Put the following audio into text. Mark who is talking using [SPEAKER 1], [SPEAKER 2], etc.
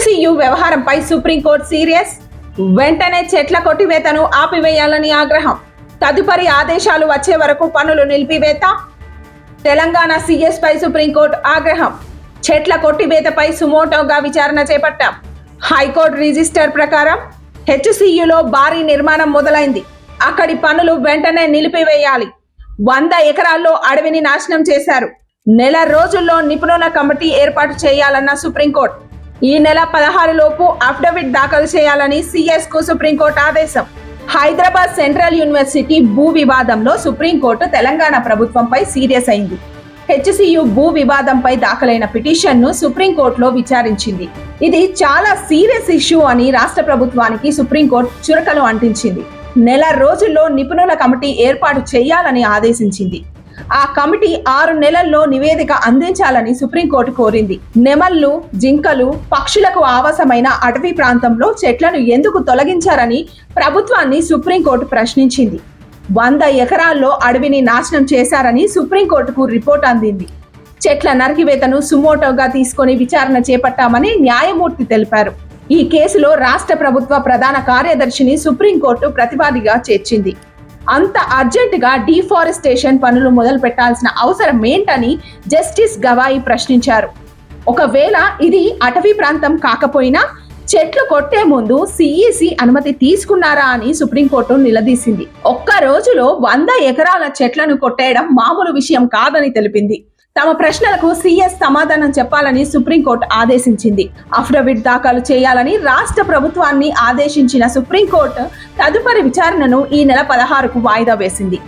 [SPEAKER 1] HCU వ్యవహారంపై supreme court serious. వెంటనే చెట్ల కొట్టివేతను ఆపివేయాలని ఆగ్రహం. తదుపరి ఆదేశాలు వచ్చే వరకు పనులు నిలిపివేత. తెలంగాణ సీఎస్ పై సుప్రీంకోర్టు ఆగ్రహం. చెట్ల కొట్టివేతపై సుమోటోగా విచారణ చేపట్టాం. హైకోర్టు రిజిస్టర్ ప్రకారం హెచ్సియులో భారీ నిర్మాణం మొదలైంది. అక్కడి పనులు వెంటనే నిలిపివేయాలి. 100 ఎకరాల్లో అడవిని నాశనం చేశారు. నెల రోజుల్లో నిపుణుల కమిటీ ఏర్పాటు చేయాలన్న సుప్రీంకోర్టు. ఈ నెల 16 లోపు అఫిడవిట్ దాఖలు చేయాలని సీఎస్ కు సుప్రీంకోర్టు ఆదేశం. హైదరాబాద్ సెంట్రల్ యూనివర్సిటీ భూ వివాదంలో సుప్రీంకోర్టు తెలంగాణ ప్రభుత్వంపై సీరియస్ అయింది. హెచ్సియు భూ వివాదంపై దాఖలైన పిటిషన్ను సుప్రీంకోర్టులో విచారించింది. ఇది చాలా సీరియస్ ఇష్యూ అని రాష్ట్ర ప్రభుత్వానికి సుప్రీంకోర్టు చురకలు అంటించింది. నెల రోజుల్లో నిపుణుల కమిటీ ఏర్పాటు చేయాలని ఆదేశించింది. ఆ కమిటీ 6 నెలల్లో నివేదిక అందించాలని సుప్రీంకోర్టు కోరింది. నెమళ్లు, జింకలు, పక్షులకు ఆవాసమైన అటవీ ప్రాంతంలో చెట్లను ఎందుకు తొలగించారని ప్రభుత్వాన్ని సుప్రీంకోర్టు ప్రశ్నించింది. 100 ఎకరాల్లో అడవిని నాశనం చేశారని సుప్రీంకోర్టుకు రిపోర్ట్ అందింది. చెట్ల నరికివేతను సుమోటోగా తీసుకొని విచారణ చేపట్టామని న్యాయమూర్తి తెలిపారు. ఈ కేసులో రాష్ట్ర ప్రభుత్వ ప్రధాన కార్యదర్శిని సుప్రీంకోర్టు ప్రతివాదిగా చేర్చింది. అంత అర్జెంటుగా డీఫారెస్టేషన్ పనులు మొదలు పెట్టాల్సిన అవసరం ఏంటని జస్టిస్ గవాయి ప్రశ్నించారు. ఒకవేళ ఇది అటవీ ప్రాంతం కాకపోయినా చెట్లు కొట్టే ముందు సిఈసి అనుమతి తీసుకున్నారా అని సుప్రీంకోర్టు నిలదీసింది. ఒక్క రోజులో 100 ఎకరాల చెట్లను కొట్టేయడం మామూలు విషయం కాదని తెలిపింది. తమ ప్రశ్నలకు సీఎస్ సమాధానం చెప్పాలని సుప్రీంకోర్టు ఆదేశించింది. అఫిడవిట్ దాఖలు చేయాలని రాష్ట్ర ప్రభుత్వాన్ని ఆదేశించిన సుప్రీంకోర్టు తదుపరి విచారణను ఈ నెల 16కు వాయిదా వేసింది.